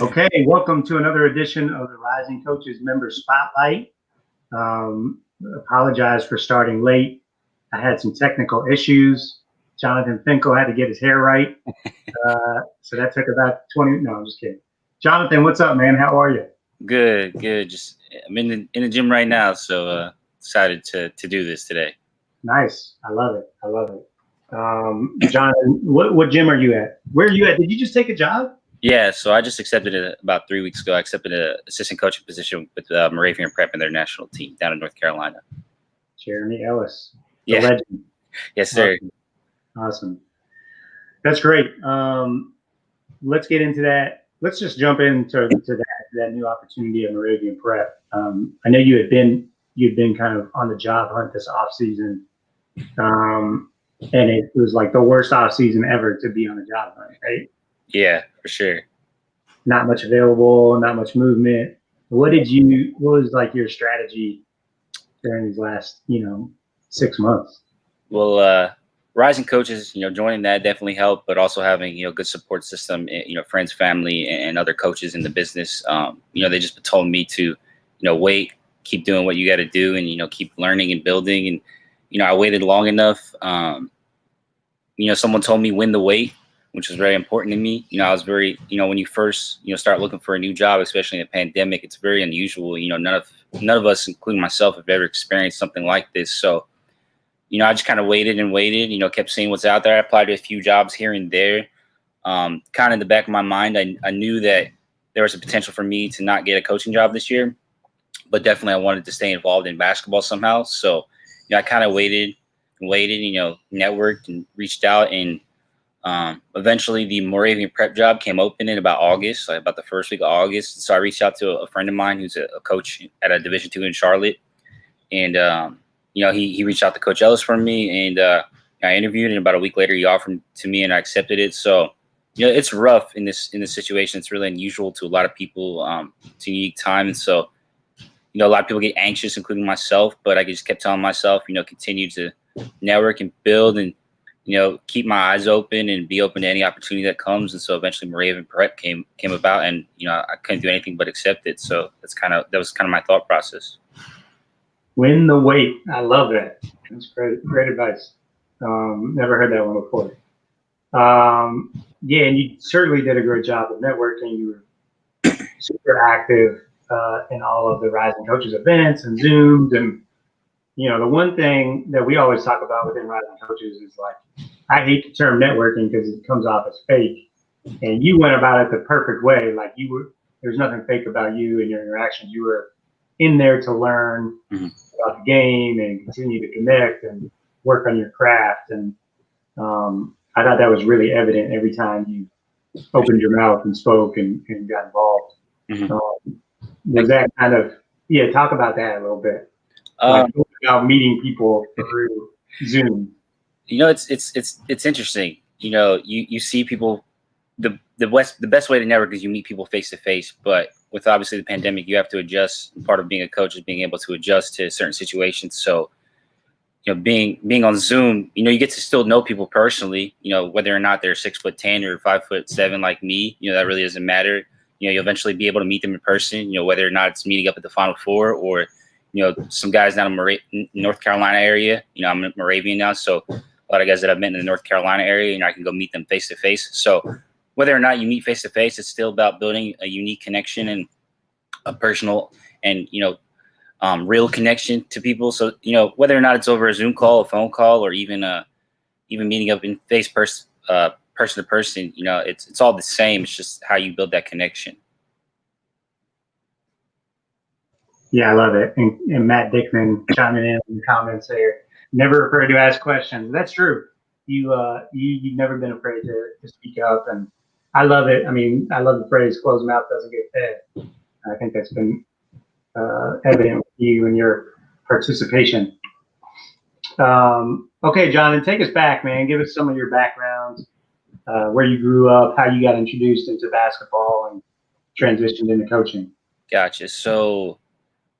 Okay, welcome to another edition of the Rising Coaches Member Spotlight. Apologize for starting late. I had some technical issues. Jonathan Finkel had to get his hair right. So that took about 20. No, I'm just kidding. Jonathan, what's up, man? How are you? Good. Just I'm in the gym right now, so excited to do this today. Nice. I love it. Jonathan, what gym are you at? Where are you at? Did you just take a job? Yeah, so I just accepted it about 3 weeks ago. I accepted an assistant coaching position with Moravian Prep and their national team down in North Carolina. Jeremy Ellis, the Yeah. legend. Yes, sir. Awesome. That's great. Let's get into that. Let's just jump into that new opportunity at Moravian Prep. I know you'd been kind of on the job hunt this off season, and it was like the worst off season ever to be on a job hunt, right? Yeah, for sure. Not much available, not much movement. What was like your strategy during these last 6 months? Well, rising coaches, joining that definitely helped, but also having good support system, friends, family, and other coaches in the business. They just told me to wait, keep doing what you got to do, and keep learning and building. And I waited long enough. Someone told me win the wait, which was very important to me. I was very, when you first, start looking for a new job, especially in a pandemic, it's very unusual. None of us, including myself, have ever experienced something like this. So, I just kind of waited and waited, kept seeing what's out there. I applied to a few jobs here and there. Kind of in the back of my mind, I knew that there was a potential for me to not get a coaching job this year, but definitely I wanted to stay involved in basketball somehow. So, I kind of waited and waited, networked and reached out, and eventually the Moravian Prep job came open in about August, like about the first week of August. So I reached out to a friend of mine who's a coach at a Division II in Charlotte, and he reached out to Coach Ellis for me, and I interviewed, and about a week later he offered to me, and I accepted it. So it's rough in this situation. It's really unusual to a lot of people. It's a unique time, and so a lot of people get anxious, including myself. But I just kept telling myself, continue to network and build, and keep my eyes open and be open to any opportunity that comes. And so eventually Moravian Prep came about, and I couldn't do anything but accept it. So that was kind of my thought process. Win the wait. I love that. That's great advice. Never heard that one before. Yeah, and you certainly did a great job of networking. You were super active in all of the Rising Coaches events and Zooms. And, the one thing that we always talk about within Rising Coaches is like, I hate the term networking because it comes off as fake. And you went about it the perfect way. Like there's nothing fake about you and your interactions. You were in there to learn about the game and continue to connect and work on your craft. And I thought that was really evident every time you opened your mouth and spoke and got involved. Was that kind of, talk about that a little bit. About meeting people through Zoom. It's interesting. You see people. The best way to network is you meet people face to face. But with obviously the pandemic, you have to adjust. Part of being a coach is being able to adjust to certain situations. So, being on Zoom, you get to still know people personally. Whether or not they're 6'10" or 5'7" like me, that really doesn't matter. You'll eventually be able to meet them in person. Whether or not it's meeting up at the Final Four or some guys down in North Carolina area. I'm in Moravian now, so a lot of guys that I've met in the North Carolina area, I can go meet them face to face. So whether or not you meet face to face, it's still about building a unique connection and a personal and real connection to people. So whether or not it's over a Zoom call, a phone call, or even meeting up in person to person, it's all the same. It's just how you build that connection. Yeah, I love it. And Matt Dickman chiming in the comments there. Never afraid to ask questions. That's true. You've never been afraid to speak up, and I love it. I mean, I love the phrase "closed mouth doesn't get fed." I think that's been evident with you and your participation. Okay, Jonathan, take us back, man. Give us some of your background, where you grew up, how you got introduced into basketball and transitioned into coaching. Gotcha. So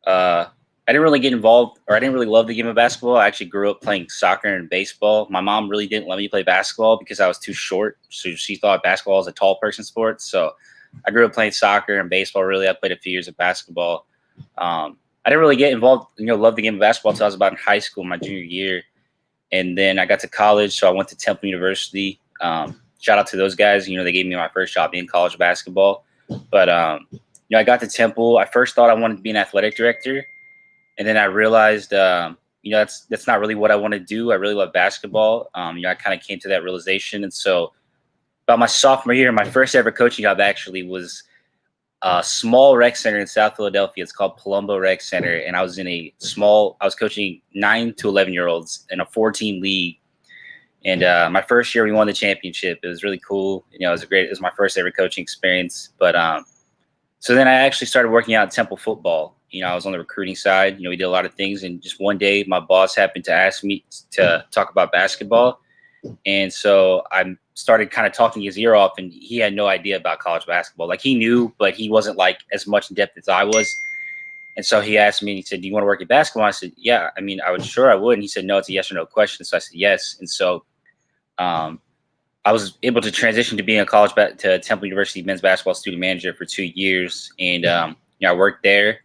I didn't really get involved, or I didn't really love the game of basketball. I actually grew up playing soccer and baseball. My mom really didn't let me play basketball because I was too short. So she thought basketball was a tall person sport. So I grew up playing soccer and baseball. Really, I played a few years of basketball. I didn't really get involved, love the game of basketball until I was about in high school, my junior year. And then I got to college, so I went to Temple University. Shout out to those guys. They gave me my first job in college basketball. But, I got to Temple. I first thought I wanted to be an athletic director. And then I realized, that's not really what I want to do. I really love basketball. I kind of came to that realization. And so about my sophomore year, my first ever coaching job actually was a small rec center in South Philadelphia. It's called Palumbo Rec Center. And I was coaching 9 to 11-year-olds in a 14 league. And my first year we won the championship. It was really cool. It was my first ever coaching experience. But so then I actually started working out at Temple football. I was on the recruiting side. We did a lot of things. And just one day my boss happened to ask me to talk about basketball. And so I started kind of talking his ear off, and he had no idea about college basketball. Like, he knew, but he wasn't like as much in depth as I was. And so he asked me, and he said, "Do you want to work at basketball?" I said, "Yeah, I would." And he said, "No, it's a yes or no question." So I said, yes. And so I was able to transition to being to Temple University men's basketball student manager for 2 years. And, I worked there.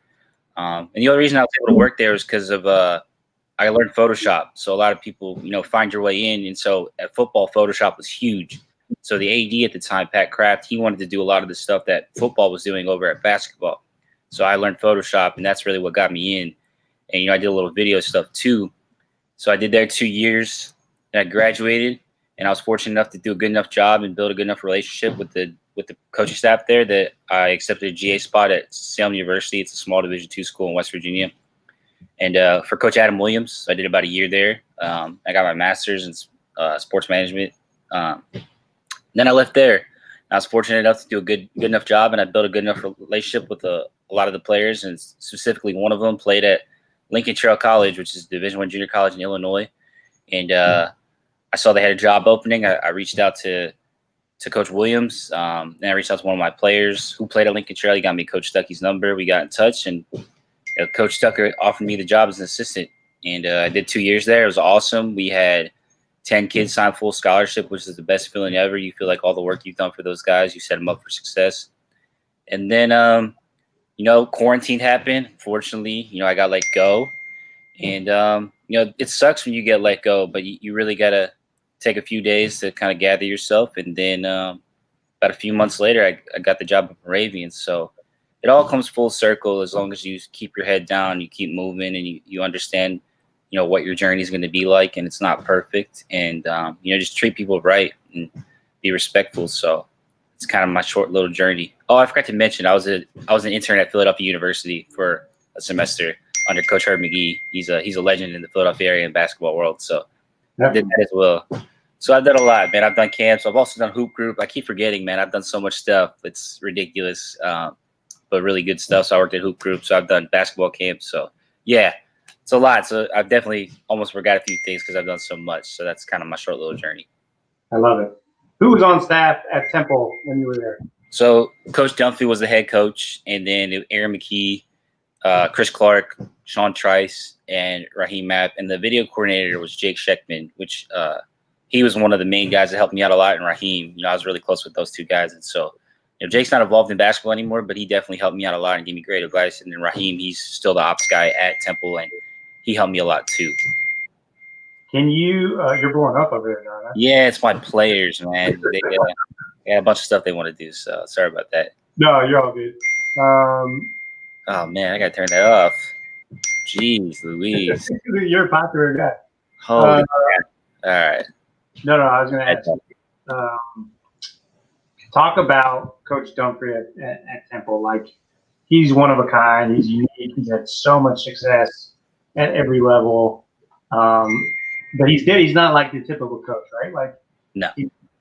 And the only reason I was able to work there was because of, I learned Photoshop. So a lot of people, find your way in. And so at football, Photoshop was huge. So the AD at the time, Pat Kraft, he wanted to do a lot of the stuff that football was doing over at basketball. So I learned Photoshop, and that's really what got me in. And, I did a little video stuff too. So I did there 2 years, and I graduated, and I was fortunate enough to do a good enough job and build a good enough relationship with the coaching staff there that I accepted a GA spot at Salem University. It's a small Division II school in West Virginia. And for Coach Adam Williams, I did about a year there. I got my master's in sports management. Then I left there. I was fortunate enough to do a good enough job, and I built a good enough relationship with a lot of the players, and specifically one of them played at Lincoln Trail College, which is Division I junior college in Illinois. And I saw they had a job opening. I reached out to Coach Williams, and I reached out to one of my players who played at Lincoln Trail. He got me Coach Stuckey's number. We got in touch, and Coach Stucker offered me the job as an assistant, and I did 2 years there. It was awesome. We had 10 kids sign full scholarship, which is the best feeling ever. You feel like all the work you've done for those guys, you set them up for success. And then, quarantine happened. Fortunately, I got let go. And, it sucks when you get let go, but you really got to take a few days to kind of gather yourself. And then about a few months later, I got the job at Moravian. So it all comes full circle as long as you keep your head down, you keep moving, and you understand, what your journey is going to be like, and it's not perfect. And, just treat people right and be respectful. So it's kind of my short little journey. Oh, I forgot to mention, I was an intern at Philadelphia University for a semester under Coach Herb McGee. He's a legend in the Philadelphia area and basketball world. So I did that as well. So I've done a lot, man. I've done camps. I've also done hoop group. I keep forgetting, man. I've done so much stuff. It's ridiculous, but really good stuff. So I worked at hoop group. So I've done basketball camps. So yeah, it's a lot. So I've definitely almost forgot a few things because I've done so much. So that's kind of my short little journey. I love it. Who was on staff at Temple when you were there? So Coach Dunphy was the head coach, and then Aaron McKee, Chris Clark, Sean Trice, and Raheem Mapp. And the video coordinator was Jake Scheckman, which he was one of the main guys that helped me out a lot. And Raheem, I was really close with those two guys. And so, Jake's not involved in basketball anymore, but he definitely helped me out a lot and gave me great advice. And then Raheem, he's still the ops guy at Temple, and he helped me a lot too. Can you, you're blowing up over there now, right? Yeah, it's my players, man. They got a bunch of stuff they want to do, so sorry about that. No, you're all good. Oh, man, I got to turn that off. Jeez Louise. You're a popular guy. Holy crap. All right. No, I was going to ask you. Talk about Coach Dunphy at Temple. Like, he's one of a kind. He's unique. He's had so much success at every level. But he's not like the typical coach, right? Like, no,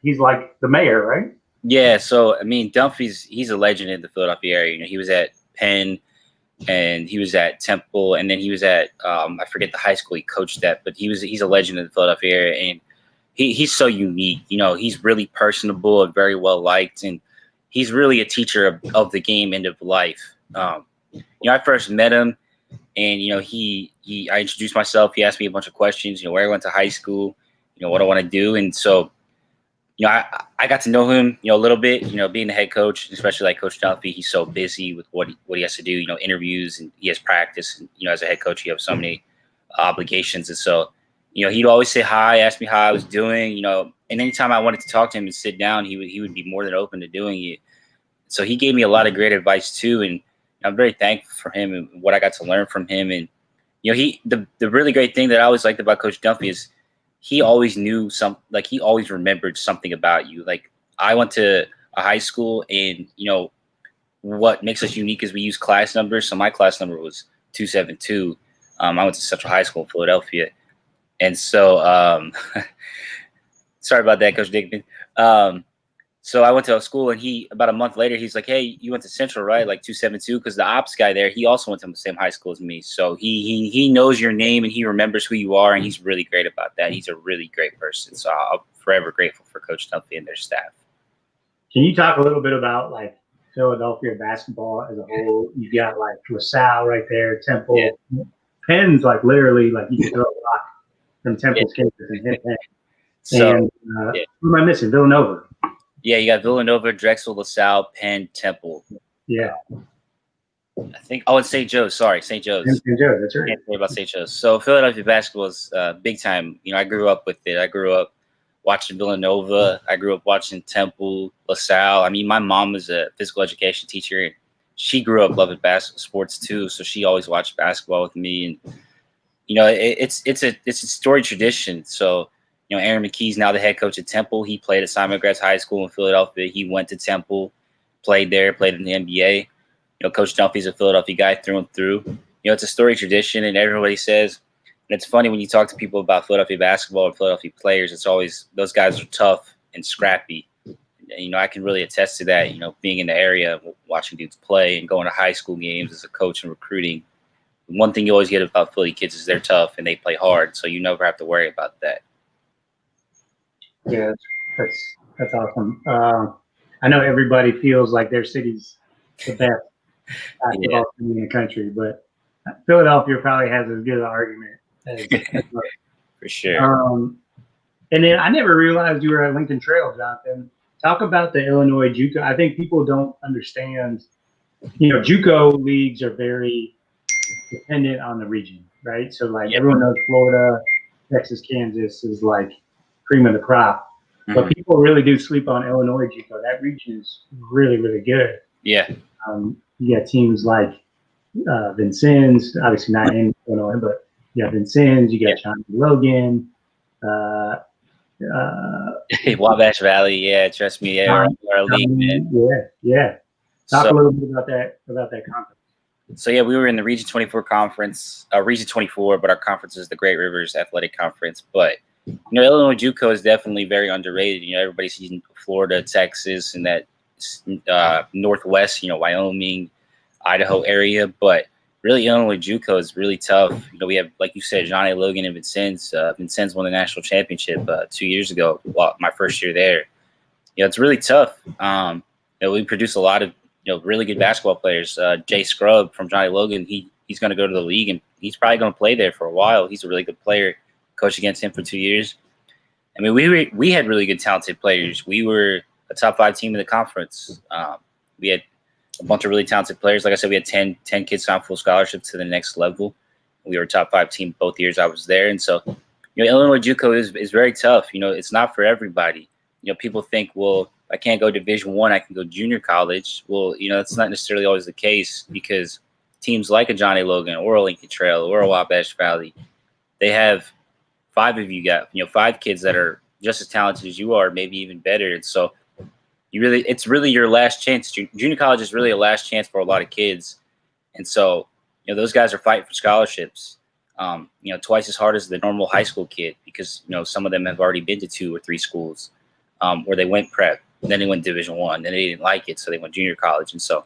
he's like the mayor, right? Yeah. So, he's a legend in the Philadelphia area. He was at Penn, and he was at Temple, and then he was at, I forget the high school he coached at, but he's a legend in the Philadelphia area. And he's so unique. He's really personable and very well liked, and he's really a teacher of the game and of life. I first met him, and I introduced myself. He asked me a bunch of questions. Where I went to high school, what I want to do, and so I got to know him, a little bit, being the head coach, especially like Coach Duffy. He's so busy with what he has to do, interviews, and he has practice. And, as a head coach, you have so many obligations. And so, he'd always say hi, ask me how I was doing, and anytime I wanted to talk to him and sit down, he would be more than open to doing it. So he gave me a lot of great advice too. And I'm very thankful for him and what I got to learn from him. And, the really great thing that I always liked about Coach Duffy is he always knew he always remembered something about you. Like, I went to a high school, and what makes us unique is we use class numbers. So my class number was 272. I went to Central High School in Philadelphia, and so sorry about that, Coach Dickman. So I went to a school, and about a month later, he's like, "Hey, you went to Central, right? Like 272?" Because the ops guy there, he also went to the same high school as me. So he knows your name, and he remembers who you are, and he's really great about that. He's a really great person. So I'm forever grateful for Coach Duffy and their staff. Can you talk a little bit about like Philadelphia basketball as a whole? You got like LaSalle right there, Temple, Penn's like literally like you can throw a rock from Temple's campus and hit Penn. So, and who am I missing? Villanova. Yeah, you got Villanova, Drexel, LaSalle, Penn, Temple. Yeah. I think. Oh, and St. Joe's. Sorry, St. Joe's. St. Joe's, that's right. Can't say about St. Joe's. So Philadelphia basketball is big time. I grew up with it. I grew up watching Villanova. I grew up watching Temple, LaSalle. I mean, my mom was a physical education teacher, and she grew up loving basketball sports too. So she always watched basketball with me, and it's a storied tradition. So. Aaron McKee's now the head coach at Temple. He played at Simon Gratz High School in Philadelphia. He went to Temple, played there, played in the NBA. Coach Duffy's a Philadelphia guy through and through. It's a storied tradition, and everybody says, and it's funny when you talk to people about Philadelphia basketball and Philadelphia players, it's always those guys are tough and scrappy. I can really attest to that, being in the area, watching dudes play and going to high school games as a coach and recruiting. One thing you always get about Philly kids is they're tough and they play hard, so you never have to worry about that. Yeah, that's awesome. I know everybody feels like their city's the best basketball city in the country, but Philadelphia probably has as good an argument as for sure. And then I never realized you were at Lincoln Trail, Jonathan. Talk about the Illinois JUCO. I think people don't understand. JUCO leagues are very dependent on the region, right? So like everyone knows Florida, Texas, Kansas is like cream of the crop, but people really do sleep on Illinois JUCO. That region is really, really good. Yeah. You got teams like Vincennes, obviously not in Illinois, but you got Vincennes, you got Johnny Logan, Wabash Valley. Yeah, trust me. Yeah, our league, man. Yeah. Talk a little bit about that conference. So yeah, we were in the Region 24 conference, Region 24, but our conference is the Great Rivers Athletic Conference. But Illinois JUCO is definitely very underrated. Everybody sees Florida, Texas, and that Northwest, Wyoming, Idaho area. But really, Illinois JUCO is really tough. We have, like you said, Johnny Logan and Vincennes. Vincennes won the national championship 2 years ago. Well, my first year there. It's really tough. We produce a lot of really good basketball players. Jay Scrub from Johnny Logan, he's going to go to the league, and he's probably going to play there for a while. He's a really good player. Coached against him for 2 years. I mean, we had really good, talented players. We were a top 5 team in the conference. We had a bunch of really talented players. Like I said, we had 10 kids on full scholarships to the next level. We were a top 5 team both years I was there. And so, Illinois JUCO is very tough. It's not for everybody. People think, well, I can't go Division I, I can go junior college. Well, that's not necessarily always the case, because teams like a Johnny Logan or a Lincoln Trail or a Wabash Valley, they have 5 of you got 5 kids that are just as talented as you are, maybe even better. And so it's really your last chance. Junior college is really a last chance for a lot of kids. And so, those guys are fighting for scholarships, twice as hard as the normal high school kid, because, some of them have already been to 2 or 3 schools where they went prep, and then they went Division I, then they didn't like it, so they went junior college. And so,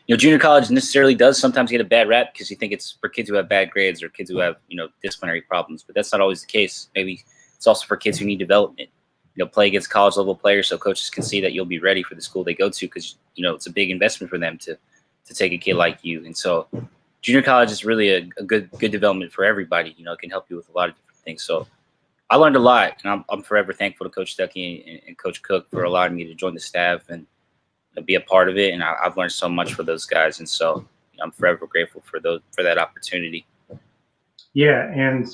junior college necessarily does sometimes get a bad rap because you think it's for kids who have bad grades or kids who have, disciplinary problems, but that's not always the case. Maybe it's also for kids who need development, play against college level players so coaches can see that you'll be ready for the school they go to, because, it's a big investment for them to take a kid like you. And so junior college is really a good development for everybody. It can help you with a lot of different things. So I learned a lot, and I'm forever thankful to Coach Stuckey and Coach Cook for allowing me to join the staff and be a part of it. And I've learned so much for those guys, and so I'm forever grateful for that opportunity. Yeah, and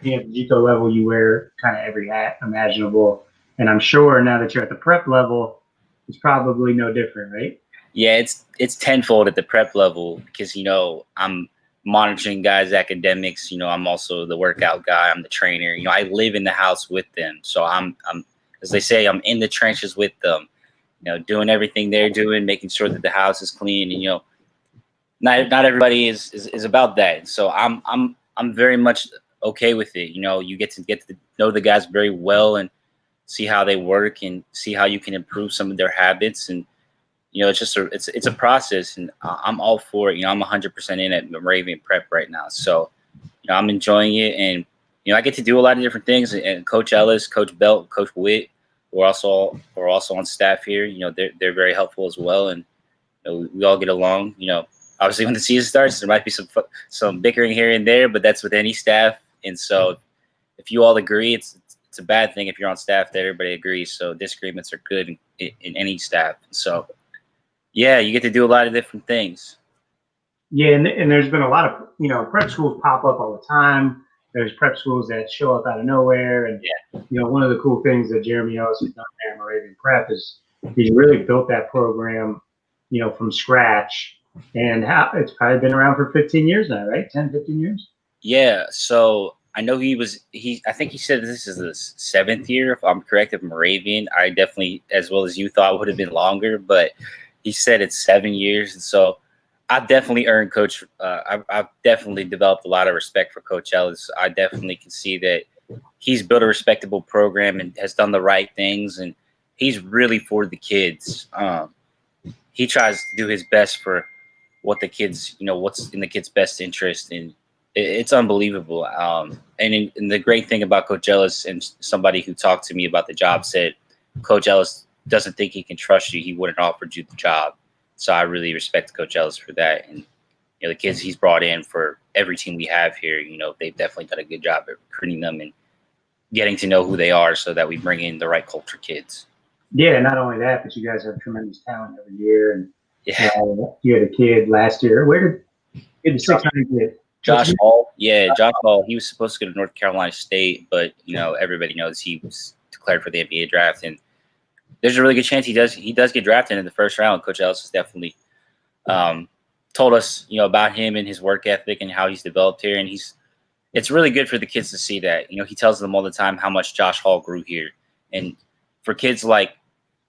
being at the JUCO level, you wear kind of every hat imaginable, and I'm sure now that you're at the prep level, it's probably no different, right? Yeah, it's tenfold at the prep level because I'm monitoring guys' academics. I'm also the workout guy. I'm the trainer. I live in the house with them, so I'm as they say, I'm in the trenches with them. Doing everything they're doing, making sure that the house is clean, and not everybody is about that. So I'm very much okay with it. You get to know the guys very well and see how they work and see how you can improve some of their habits. And it's just it's a process, and I'm all for it. I'm 100% in at Moravian Prep right now, so I'm enjoying it, and I get to do a lot of different things. And Coach Ellis, Coach Belt, Coach Witt, we're also on staff here. They're very helpful as well, and we all get along. Obviously when the season starts, there might be some bickering here and there, but that's with any staff. And so if you all agree, it's a bad thing if you're on staff that everybody agrees. So disagreements are good in any staff. So yeah, you get to do a lot of different things. Yeah, and there's been a lot of prep schools pop up all the time. There's prep schools that show up out of nowhere, and one of the cool things that Jeremy Ellis has done there at Moravian Prep is he's really built that program, from scratch. And it's probably been around for 15 years now, right? 10, 15 years? Yeah. So I know I think he said this is the 7th year, if I'm correct, of Moravian. I definitely, as well as you thought, would have been longer, but he said it's 7 years. And so I've definitely earned Coach. I've definitely developed a lot of respect for Coach Ellis. I definitely can see that he's built a respectable program and has done the right things. And he's really for the kids. He tries to do his best for what the kids, what's in the kids' best interest, and it's unbelievable. And the great thing about Coach Ellis, and somebody who talked to me about the job said, Coach Ellis doesn't think he can trust you. He wouldn't have offered you the job. So I really respect Coach Ellis for that. And the kids he's brought in for every team we have here, they've definitely done a good job at recruiting them and getting to know who they are, so that we bring in the right culture kids. Yeah, not only that, but you guys have tremendous talent every year. And yeah, you had a kid last year. Where did the 6'9" kid? Josh Hall. Yeah, Josh Hall. He was supposed to go to North Carolina State, but everybody knows he was declared for the NBA draft, and there's a really good chance he does get drafted in the first round. Coach Ellis has definitely told us about him and his work ethic and how he's developed here, and it's really good for the kids to see that. He tells them all the time how much Josh Hall grew here, and for kids like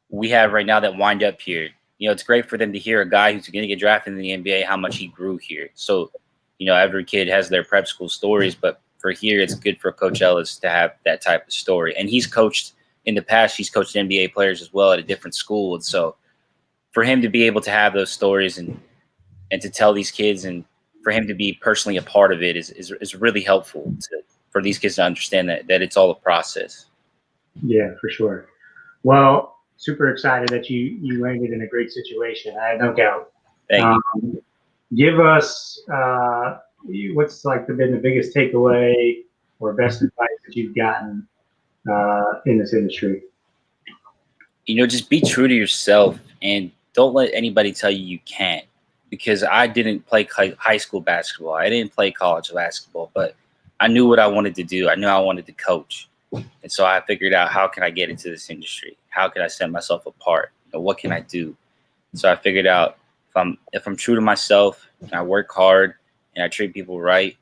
we have right now that wind up here, it's great for them to hear a guy who's going to get drafted in the NBA, how much he grew here. So, every kid has their prep school stories, but for here, it's good for Coach Ellis to have that type of story. And he's coached in the past, he's coached NBA players as well at a different school. And so for him to be able to have those stories and to tell these kids, and for him to be personally a part of it is really helpful for these kids to understand that it's all a process. Yeah, for sure. Well, super excited that you landed in a great situation. I have no doubt. Thank you. Give us what's been the biggest takeaway or best advice that you've gotten in this industry? Just be true to yourself and don't let anybody tell you can't. Because I didn't play high school basketball. I didn't play college basketball, but I knew what I wanted to do. I knew I wanted to coach. And so I figured out, how can I get into this industry? How can I set myself apart? What can I do? So I figured out if I'm true to myself and I work hard and I treat people right,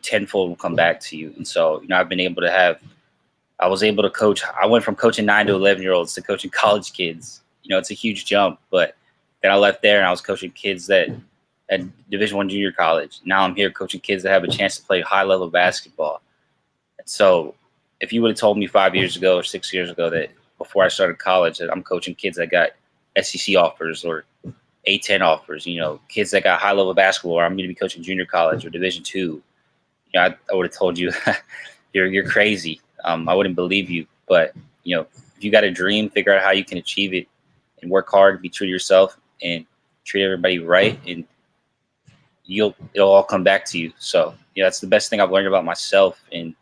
tenfold will come back to you. And so, I was able to coach. I went from coaching 9 to 11-year-olds to coaching college kids. It's a huge jump, but then I left there and I was coaching kids that at Division I junior college. Now I'm here coaching kids that have a chance to play high level basketball. And so if you would have told me 5 years ago or 6 years ago that before I started college that I'm coaching kids that got SEC offers or A-10 offers, kids that got high level basketball, or I'm going to be coaching junior college or Division II, I would have told you you're crazy. I wouldn't believe you. But, if you got a dream, figure out how you can achieve it and work hard, be true to yourself and treat everybody right, and it'll all come back to you. So, that's the best thing I've learned about myself. And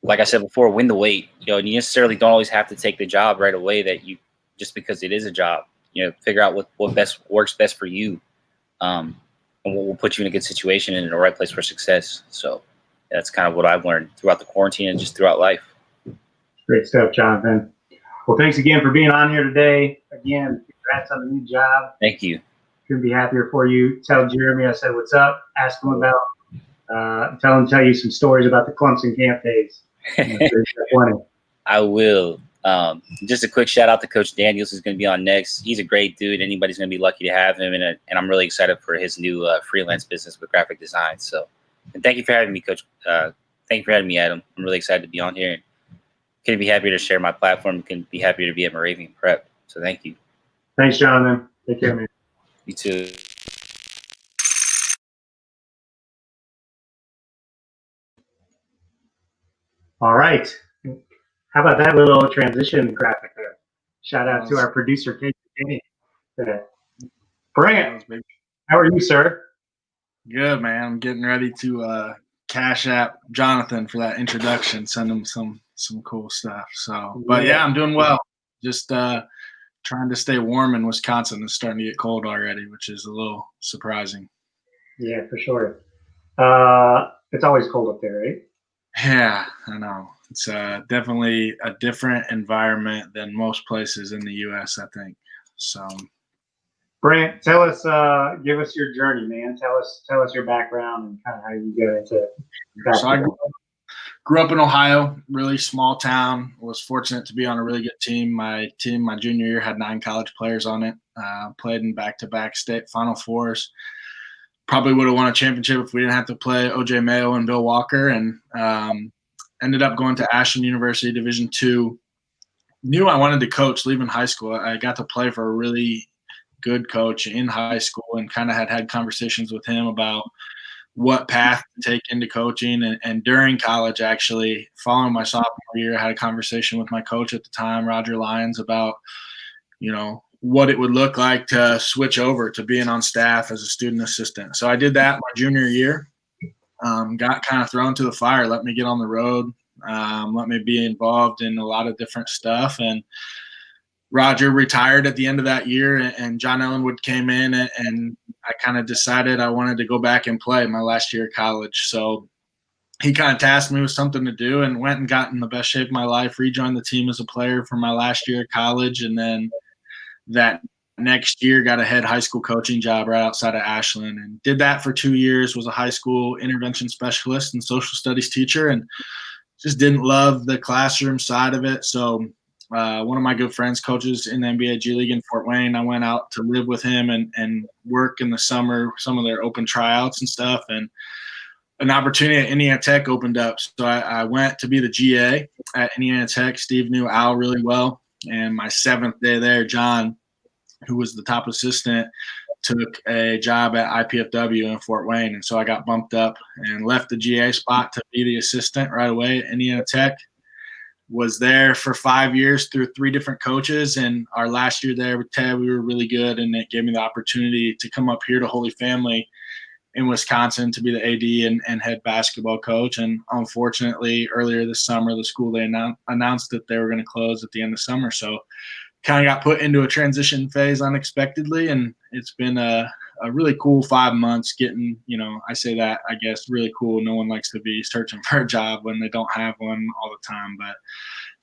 like I said before, win the weight. You necessarily don't always have to take the job right away just because it is a job. Figure out what best works best for you, and what will put you in a good situation and in the right place for success. So that's kind of what I've learned throughout the quarantine and just throughout life. Great stuff, Jonathan. Well, thanks again for being on here today. Again, congrats on the new job. Thank you. Couldn't be happier for you. Tell Jeremy I said what's up. Ask him about. Tell you some stories about the Clemson camp days. I will. Just a quick shout out to Coach Daniels, who's going to be on next. He's a great dude. Anybody's going to be lucky to have him, and I'm really excited for his new freelance business with graphic design. So, and thank you for having me, Coach. Thank you for having me, Adam. I'm really excited to be on here. Couldn't be happier to share my platform. Couldn't be happier to be at Moravian Prep. So thank you. Thanks, Jonathan. Take care, man. You too. All right. How about that little transition graphic there? Shout out to our producer, Katie. Brandt, how are you, sir? Good, man. I'm getting ready to cash app Jonathan for that introduction. Send him some cool stuff. So, but yeah, I'm doing well. Just trying to stay warm in Wisconsin. It's starting to get cold already, which is a little surprising. Yeah, for sure. It's always cold up there, right? Yeah, I know. It's definitely a different environment than most places in the U.S., I think. So, Brandt, tell us, give us your journey, man. Tell us your background and kind of how you got into basketball. So I grew up in Ohio, really small town. Was fortunate to be on a really good team. My junior year had 9 college players on it. Played in back-to-back state Final Fours. Probably would have won a championship if we didn't have to play O.J. Mayo and Bill Walker. And ended up going to Ashland University, Division II. Knew I wanted to coach leaving high school. I got to play for a really good coach in high school and kind of had conversations with him about what path to take into coaching. And during college, actually, following my sophomore year, I had a conversation with my coach at the time, Roger Lyons, about, what it would look like to switch over to being on staff as a student assistant. So I did that my junior year. Got kind of thrown to the fire, let me get on the road, let me be involved in a lot of different stuff. And Roger retired at the end of that year, and John Ellenwood came in, and I kind of decided I wanted to go back and play my last year of college. So he kind of tasked me with something to do and went and got in the best shape of my life, rejoined the team as a player for my last year of college. And then that next year got a head high school coaching job right outside of Ashland, and did that for 2 years, was a high school intervention specialist and social studies teacher, and just didn't love the classroom side of it. So one of my good friends coaches in the NBA G League in Fort Wayne. I went out to live with him and work in the summer, some of their open tryouts and stuff, and an opportunity at Indiana Tech opened up. So I went to be the GA at Indiana Tech. Steve knew Al really well. And my 7th day there, John, who was the top assistant, took a job at IPFW in Fort Wayne. And so I got bumped up and left the GA spot to be the assistant right away at Indiana Tech. Was there for 5 years through 3 different coaches. And our last year there with Ted, we were really good. And it gave me the opportunity to come up here to Holy Family in Wisconsin to be the AD and head basketball coach. And unfortunately, earlier this summer, the school, they announced that they were going to close at the end of summer. So kind of got put into a transition phase unexpectedly. And it's been a really cool 5 months getting, I say that, I guess, really cool. No one likes to be searching for a job when they don't have one all the time. But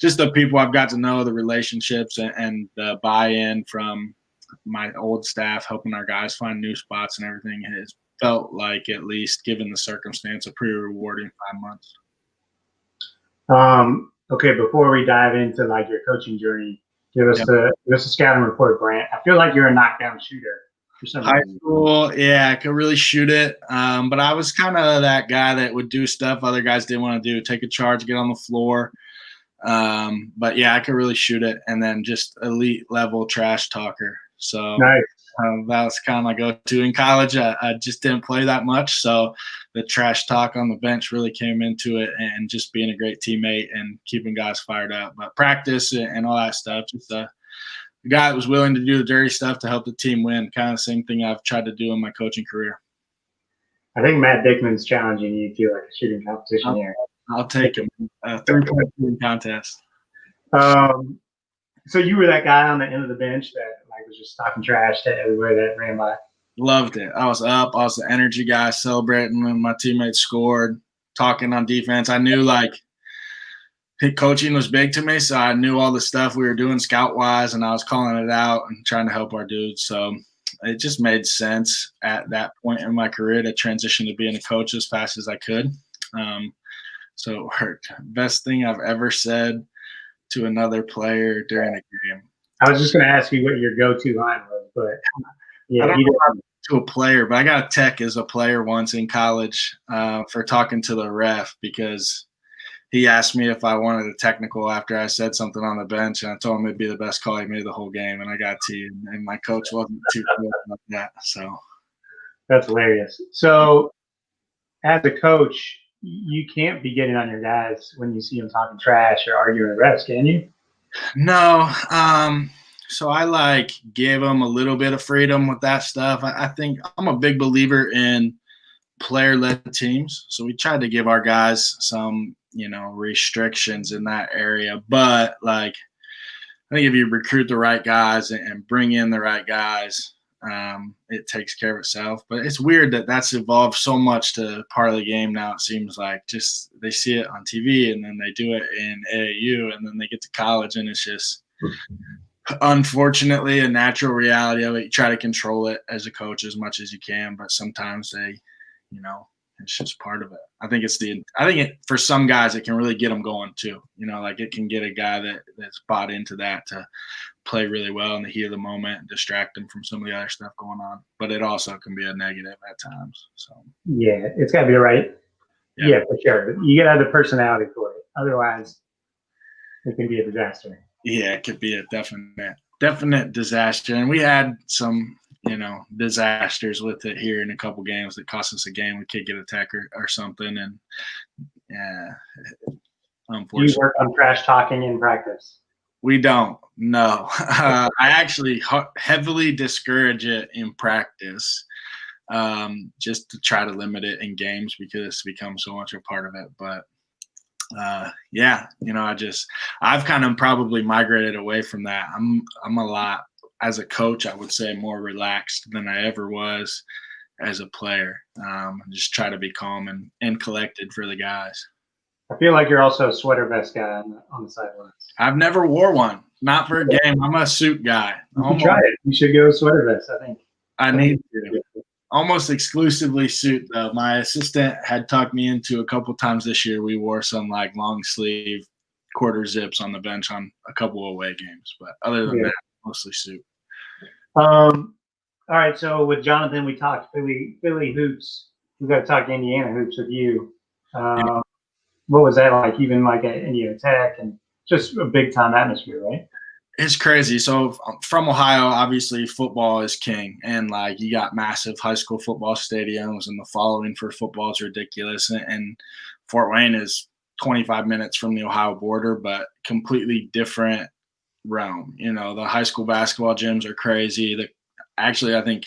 just the people I've got to know, the relationships and the buy-in from my old staff, helping our guys find new spots and everything has felt like, at least given the circumstance, a pretty rewarding 5 months. Okay, before we dive into like your coaching journey, give us a scouting report, Brandt. I feel like you're a knockdown shooter for some High reason. school, yeah, I could really shoot it. But I was kind of that guy that would do stuff other guys didn't want to do, take a charge, get on the floor. But yeah, I could really shoot it, and then just elite level trash talker. So Nice. that was kind of my go-to in college. I just didn't play that much, so the trash talk on the bench really came into it, and just being a great teammate and keeping guys fired up. But practice and all that stuff, just a guy that was willing to do the dirty stuff to help the team win. Kind of the same thing I've tried to do in my coaching career. I think Matt Dickman's challenging you to like a shooting competition here. I'll take him. 3-point shooting contest. So you were that guy on the end of the bench that like was just talking trash to everybody that ran by. Loved it. I was up. I was the energy guy, celebrating when my teammates scored, talking on defense. I knew like coaching was big to me, so I knew all the stuff we were doing scout wise, and I was calling it out and trying to help our dudes. So it just made sense at that point in my career to transition to being a coach as fast as I could. So it worked. Best thing I've ever said to another player during a game. I was just going to ask you what your go-to line was, but yeah, I don't know to a player, but I got a tech as a player once in college for talking to the ref because he asked me if I wanted a technical after I said something on the bench, and I told him it'd be the best call he made the whole game, and I got to. And my coach wasn't too good about that. So that's hilarious. So as a coach, you can't be getting on your guys when you see them talking trash or arguing with refs, can you? No. So I like give them a little bit of freedom with that stuff. I think I'm a big believer in player-led teams. So we tried to give our guys some, restrictions in that area. But like, I think if you recruit the right guys and bring in the right guys, it takes care of itself. But it's weird that that's evolved so much to part of the game now. It seems like just they see it on TV and then they do it in AAU and then they get to college and it's just unfortunately a natural reality of it. You try to control it as a coach as much as you can, but sometimes they, it's just part of it. I think for some guys it can really get them going too. Like it can get a guy that's bought into that to play really well in the heat of the moment and distract them from some of the other stuff going on. But it also can be a negative at times. So yeah, it's got to be right. Yeah, for sure. You got to have the personality for it. Otherwise, it can be a disaster. Yeah, it could be a definite disaster. And we had some, disasters with it here in a couple games that cost us a game. We could get a tech or something. And yeah, unfortunately. Do you work on trash talking in practice? We don't. No. I actually heavily discourage it in practice just to try to limit it in games because it's become so much a part of it. But I've kind of probably migrated away from that. I'm a lot, as a coach, I would say more relaxed than I ever was as a player. Just try to be calm and collected for the guys. I feel like you're also a sweater vest guy on the sidelines. I've never wore one, not for a game. I'm a suit guy. You should try it. You should go sweater vest, I think. I need to. Almost exclusively suit though. My assistant had talked me into a couple times this year. We wore some like long sleeve quarter zips on the bench on a couple away games, but other than that, mostly suit. All right. So with Jonathan, we talked Philly hoops. We've got to talk Indiana hoops with you. What was that like? Even like at Indiana Tech and just a big time atmosphere, right? It's crazy. So from Ohio, obviously football is king, and like you got massive high school football stadiums, and the following for football is ridiculous. And Fort Wayne is 25 minutes from the Ohio border, but completely different realm. The high school basketball gyms are crazy. Actually, I think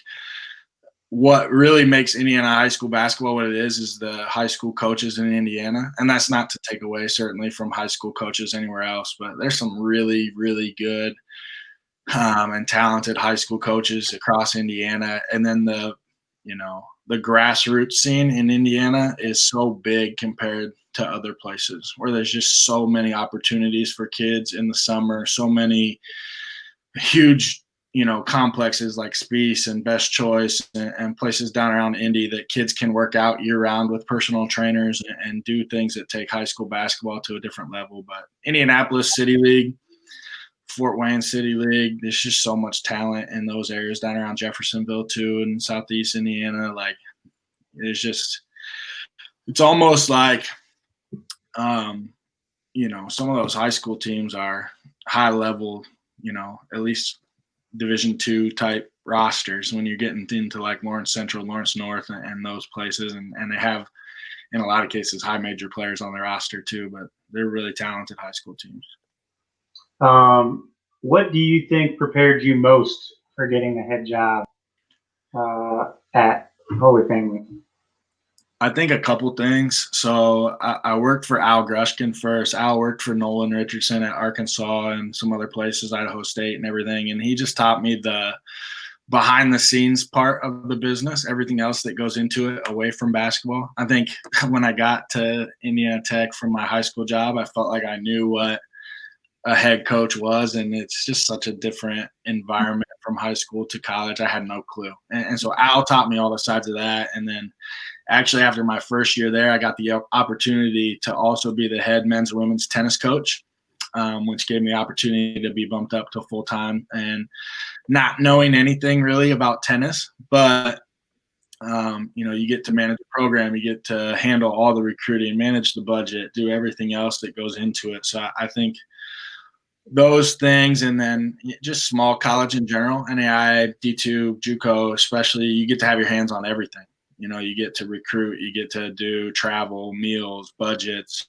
what really makes Indiana high school basketball what it is the high school coaches in Indiana. And that's not to take away certainly from high school coaches anywhere else, but there's some really, really good and talented high school coaches across Indiana. And then the grassroots scene in Indiana is so big compared to other places where there's just so many opportunities for kids in the summer, so many huge complexes like Spiece and Best Choice and places down around Indy that kids can work out year round with personal trainers and do things that take high school basketball to a different level. But Indianapolis City League, Fort Wayne City League, there's just so much talent in those areas down around Jeffersonville too and Southeast Indiana. Like it's almost like, some of those high school teams are high level, at least Division II type rosters when you're getting into like Lawrence Central, Lawrence North, and those places, and they have in a lot of cases high major players on their roster too, but they're really talented high school teams. What do you think prepared you most for getting the head job at Holy Family? I think a couple things. So I worked for Al Grushkin first. Al worked for Nolan Richardson at Arkansas and some other places, Idaho State and everything. And he just taught me the behind the scenes part of the business, everything else that goes into it away from basketball. I think when I got to Indiana Tech from my high school job, I felt like I knew what a head coach was, and it's just such a different environment from high school to college. I had no clue. And so Al taught me all the sides of that. And then actually after my first year there, I got the opportunity to also be the head men's and women's tennis coach, which gave me the opportunity to be bumped up to full time and not knowing anything really about tennis, but you get to manage the program, you get to handle all the recruiting, manage the budget, do everything else that goes into it. So I think those things, and then just small college in general, NAI, D2, JUCO, especially, you get to have your hands on everything. You get to recruit, you get to do travel, meals, budgets,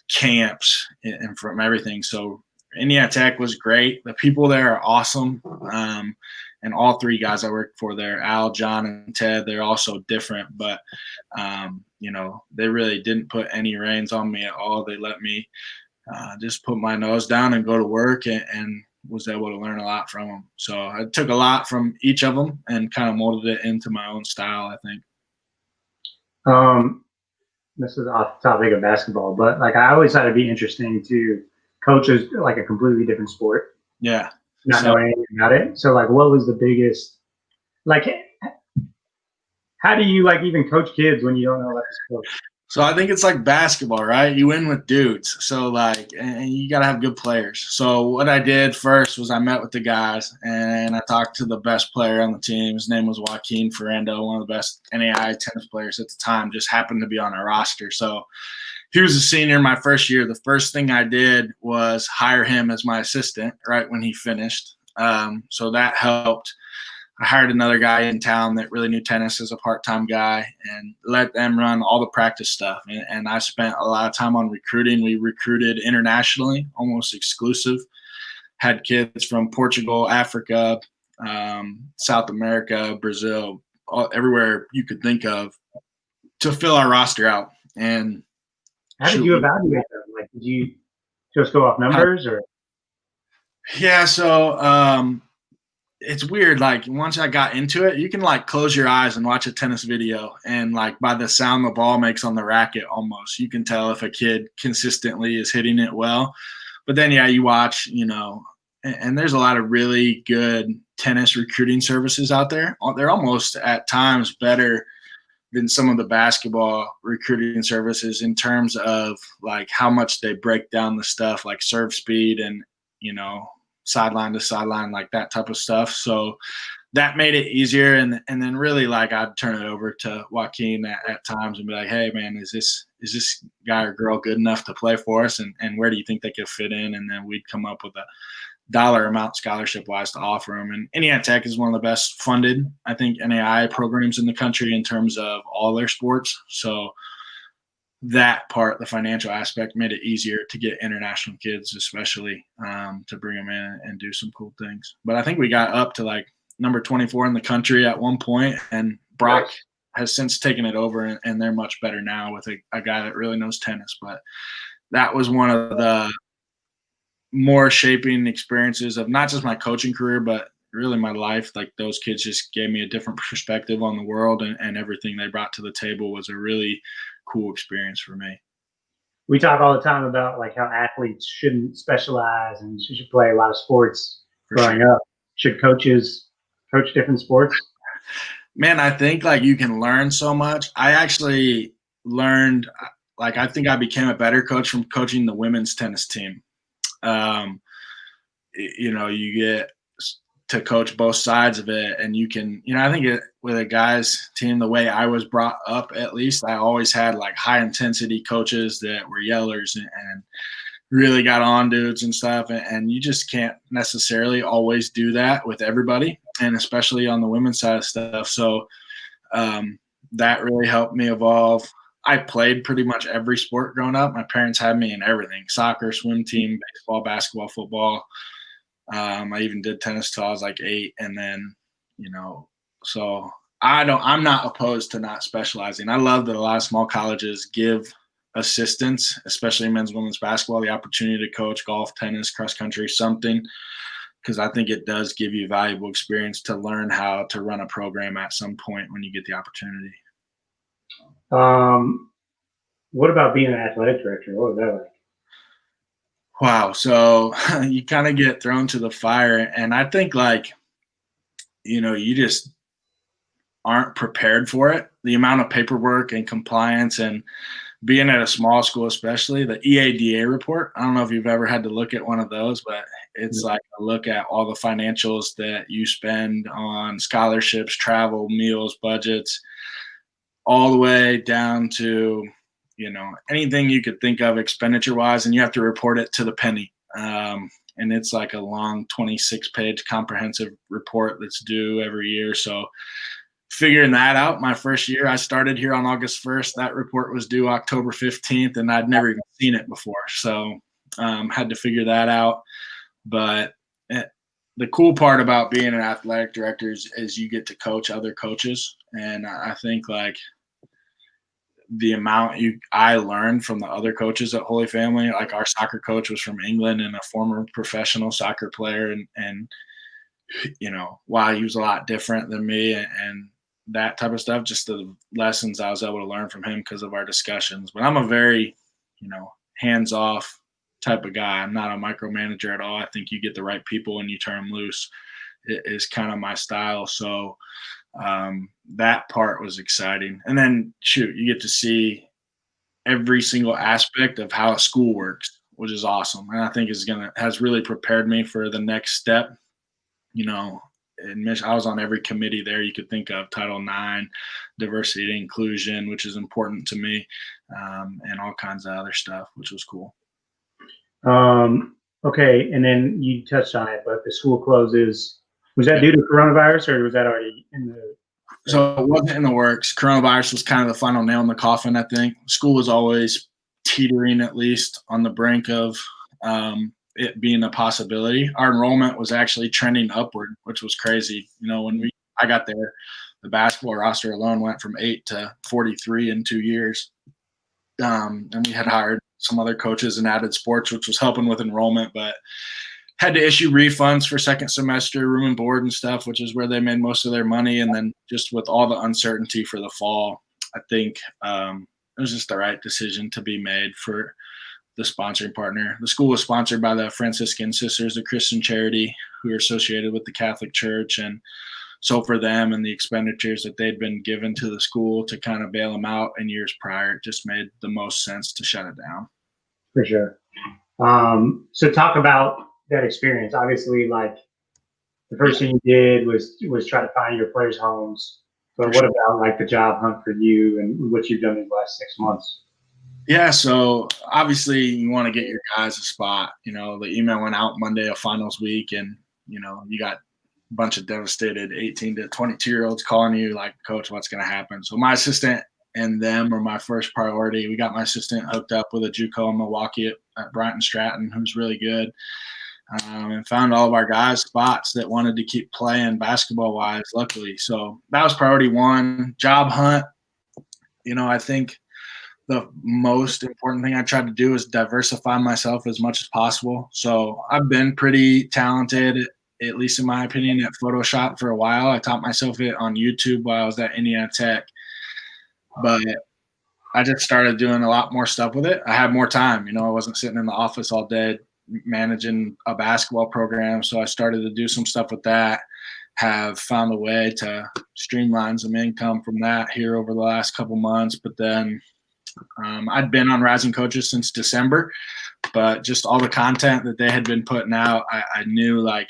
camps, and from everything. So Indiana Tech was great. The people there are awesome. And all three guys I worked for there, Al, John, and Ted, they're also different, but, they really didn't put any reins on me at all. They let me just put my nose down and go to work, and was able to learn a lot from them. So I took a lot from each of them and kind of molded it into my own style, I think. This is off the topic of basketball, but like I always thought it'd be interesting to coaches like a completely different sport. Yeah. Not knowing anything about it. So like, what was the biggest, like, how do you like even coach kids when you don't know about the sport? So I think it's like basketball, right? You win with dudes. So like, and you got to have good players. So what I did first was I met with the guys and I talked to the best player on the team. His name was Joaquin Ferrando, one of the best NAI tennis players at the time, just happened to be on our roster. So he was a senior my first year. The first thing I did was hire him as my assistant right when he finished. So that helped. I hired another guy in town that really knew tennis as a part-time guy and let them run all the practice stuff. And I spent a lot of time on recruiting. We recruited internationally, almost exclusive. Had kids from Portugal, Africa, South America, Brazil, everywhere you could think of to fill our roster out. And how did you evaluate them? Like, did you just go off numbers or? Yeah, so it's weird. Like once I got into it, you can like close your eyes and watch a tennis video, and like by the sound the ball makes on the racket, almost you can tell if a kid consistently is hitting it well. But then you watch, and there's a lot of really good tennis recruiting services out there. They're almost at times better than some of the basketball recruiting services in terms of like how much they break down the stuff, like serve speed and sideline to sideline, like that type of stuff. So that made it easier. And then really like I'd turn it over to Joaquin at times and be like, hey man, is this guy or girl good enough to play for us? And where do you think they could fit in? And then we'd come up with a dollar amount scholarship wise to offer them. And Indiana Tech is one of the best funded, I think, NAI programs in the country in terms of all their sports. So that part, the financial aspect, made it easier to get international kids, especially to bring them in and do some cool things. But I think we got up to like number 24 in the country at one point, and Brock has since taken it over, and they're much better now with a guy that really knows tennis. But that was one of the more shaping experiences of not just my coaching career, but really my life. Like those kids just gave me a different perspective on the world, and everything they brought to the table was a really cool experience for me. We talk all the time about like how athletes shouldn't specialize and should play a lot of sports growing up. Should coaches coach different sports? Man, I think like you can learn so much. I actually learned, like I think I became a better coach from coaching the women's tennis team. You get to coach both sides of it, and you can, I think with a guys team, the way I was brought up, at least I always had like high intensity coaches that were yellers and really got on dudes and stuff. And you just can't necessarily always do that with everybody, and especially on the women's side of stuff. So that really helped me evolve. I played pretty much every sport growing up. My parents had me in everything: soccer, swim team, baseball, basketball, football. I even did tennis till I was like 8. And then, so I'm not opposed to not specializing. I love that a lot of small colleges give assistants, especially men's, women's basketball, the opportunity to coach golf, tennis, cross country, something, because I think it does give you valuable experience to learn how to run a program at some point when you get the opportunity. What about being an athletic director? What was that like? Wow. So you kind of get thrown to the fire. And I think, like, you just aren't prepared for it. The amount of paperwork and compliance, and being at a small school, especially the EADA report. I don't know if you've ever had to look at one of those, but it's like a look at all the financials that you spend on scholarships, travel, meals, budgets, all the way down to, anything you could think of expenditure wise, and you have to report it to the penny. And it's like a long 26-page comprehensive report that's due every year. So figuring that out, my first year, I started here on August 1st. That report was due October 15th, and I'd never even seen it before. So had to figure that out. But the cool part about being an athletic director is you get to coach other coaches. And I think, like, the amount I learned from the other coaches at Holy Family, like our soccer coach was from England and a former professional soccer player. And while he was a lot different than me and that type of stuff, just the lessons I was able to learn from him because of our discussions. But I'm a very, hands-off type of guy. I'm not a micromanager at all. I think you get the right people and you turn them loose. It is kind of my style. So that part was exciting. And then, you get to see every single aspect of how a school works, which is awesome. And I think has really prepared me for the next step. I was on every committee there you could think of, Title IX, diversity and inclusion, which is important to me, and all kinds of other stuff, which was cool. Okay, and then you touched on it, but the school closes. Was that due to coronavirus, or was that already in the? So it wasn't in the works. Coronavirus was kind of the final nail in the coffin, I think. School was always teetering, at least, on the brink of it being a possibility. Our enrollment was actually trending upward, which was crazy. When I got there, the basketball roster alone went from 8 to 43 in 2 years. And we had hired some other coaches and added sports, which was helping with enrollment, but had to issue refunds for second semester, room and board and stuff, which is where they made most of their money. And then just with all the uncertainty for the fall, I think it was just the right decision to be made for the sponsoring partner. The school was sponsored by the Franciscan Sisters, a Christian charity who are associated with the Catholic Church. And so for them and the expenditures that they'd been given to the school to kind of bail them out in years prior, it just made the most sense to shut it down. For sure. So talk about that experience. Obviously, like, the first thing you did was try to find your players' homes. But what about, like, the job hunt for you and what you've done these last 6 months? Yeah, so obviously you want to get your guys a spot. The email went out Monday of finals week, and you got a bunch of devastated 18 to 22-year-olds calling you like, Coach, what's going to happen? So my assistant and them are my first priority. We got my assistant hooked up with a JUCO in Milwaukee at Brandt and Stratton, who's really good, and found all of our guys spots that wanted to keep playing basketball-wise, luckily. So that was priority one. Job hunt, I think the most important thing I tried to do is diversify myself as much as possible. So I've been pretty talented, at least in my opinion, at Photoshop for a while. I taught myself it on YouTube while I was at Indiana Tech. But I just started doing a lot more stuff with it. I had more time. I wasn't sitting in the office all day managing a basketball program. So I started to do some stuff with that. Have found a way to streamline some income from that here over the last couple months. But then I'd been on Rising Coaches since December, but just all the content that they had been putting out, I knew, like,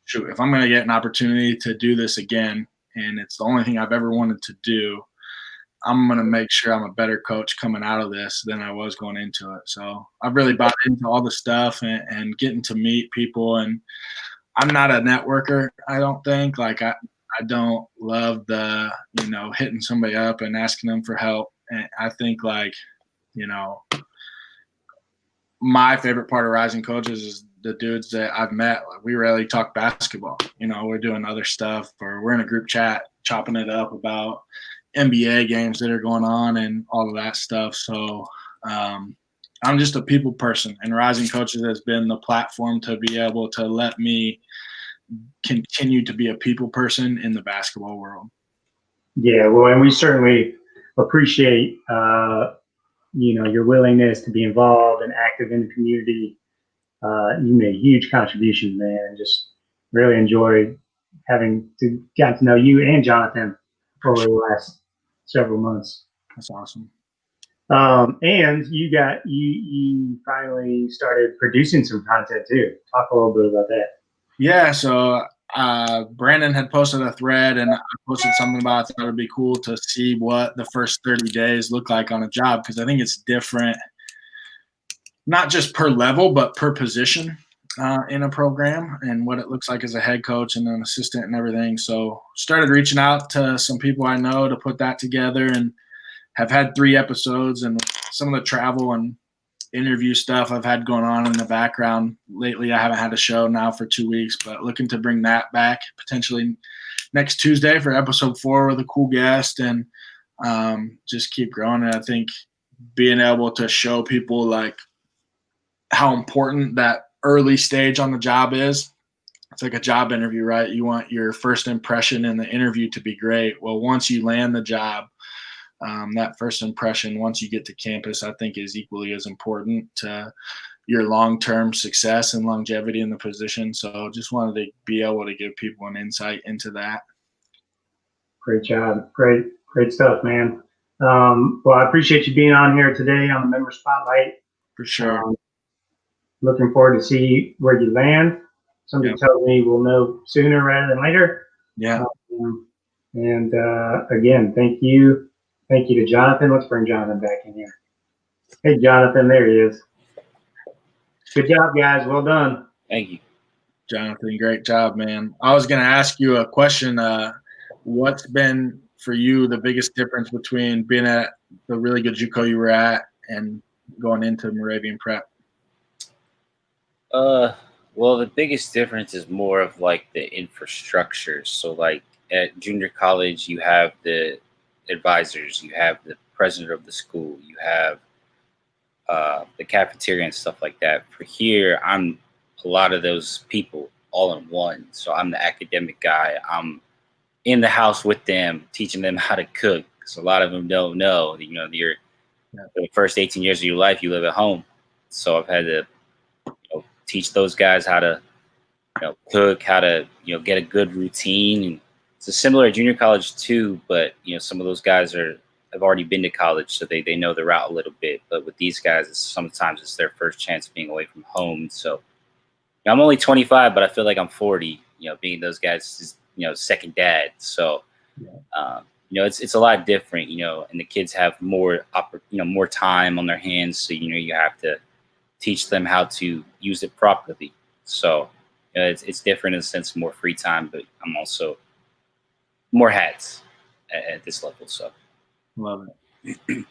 shoot, if I'm going to get an opportunity to do this again, and it's the only thing I've ever wanted to do, I'm going to make sure I'm a better coach coming out of this than I was going into it. So I've really bought into all the stuff and getting to meet people. And I'm not a networker, I don't think. Like, I don't love the, hitting somebody up and asking them for help. And I think, like, my favorite part of Rising Coaches is the dudes that I've met, we rarely talk basketball. We're doing other stuff, or we're in a group chat chopping it up about NBA games that are going on and all of that stuff. So I'm just a people person, and Rising Coaches has been the platform to be able to let me continue to be a people person in the basketball world. Yeah, well, and we certainly appreciate your willingness to be involved and active in the community. You made huge contributions, man, and just really enjoy having got to know you and Jonathan over the last several months. That's awesome. And you finally started producing some content too. Talk a little bit about that. Yeah, so Brandon had posted a thread, and I posted something about I thought it'd be cool to see what the first 30 days look like on a job, because I think it's different, not just per level, but per position in a program, and what it looks like as a head coach and an assistant and everything. So started reaching out to some people I know to put that together, and have had 3 episodes, and some of the travel and interview stuff I've had going on in the background lately. I haven't had a show now for 2 weeks, but looking to bring that back potentially next Tuesday for episode 4 with a cool guest, and just keep growing. And I think being able to show people like how important that early stage on the job is. It's like a job interview, right? You want your first impression in the interview to be great. Well, once you land the job, that first impression, once you get to campus, I think is equally as important to your long-term success and longevity in the position. So just wanted to be able to give people an insight into that. Great job. Great stuff, man. Well, I appreciate you being on here today on the Member Spotlight. For sure. Looking forward to see where you land. Somebody tells me we'll know sooner rather than later. Yeah. And again, thank you. Thank you to Jonathan. Let's bring Jonathan back in here. Hey, Jonathan, there he is. Good job, guys. Well done. Thank you, Jonathan. Great job, man. I was going to ask you a question. What's been for you the biggest difference between being at the really good JUCO you were at and going into Moravian Prep? Well, the biggest difference is more of like the infrastructure. So like at junior college, you have the advisors, you have the president of the school, you have the cafeteria and stuff like that. For here, I'm a lot of those people all in one. So I'm the academic guy. I'm in the house with them, teaching them how to cook. Because a lot of them don't know. The first 18 years of your life, you live at home. So I've had to teach those guys how to cook, how to get a good routine. And it's similar at junior college too, but some of those guys have already been to college, so they know the route a little bit. But with these guys, sometimes it's their first chance of being away from home. So I'm only 25, but I feel like I'm 40. Being those guys' second dad. So it's a lot different. And the kids have more more time on their hands. So you have to teach them how to use it properly. So it's different in the sense of more free time, but I'm also more hats at this level. So love it.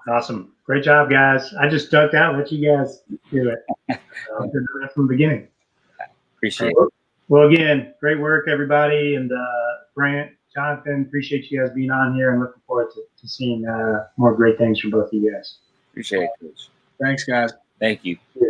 Awesome. Great job, guys. I just ducked out and let you guys do it from the beginning. Appreciate it. Well, again, great work, everybody. And Brandt, Jonathan, appreciate you guys being on here, and looking forward to seeing more great things from both of you guys. Appreciate it, Coach. Thanks, guys. Thank you. Yeah.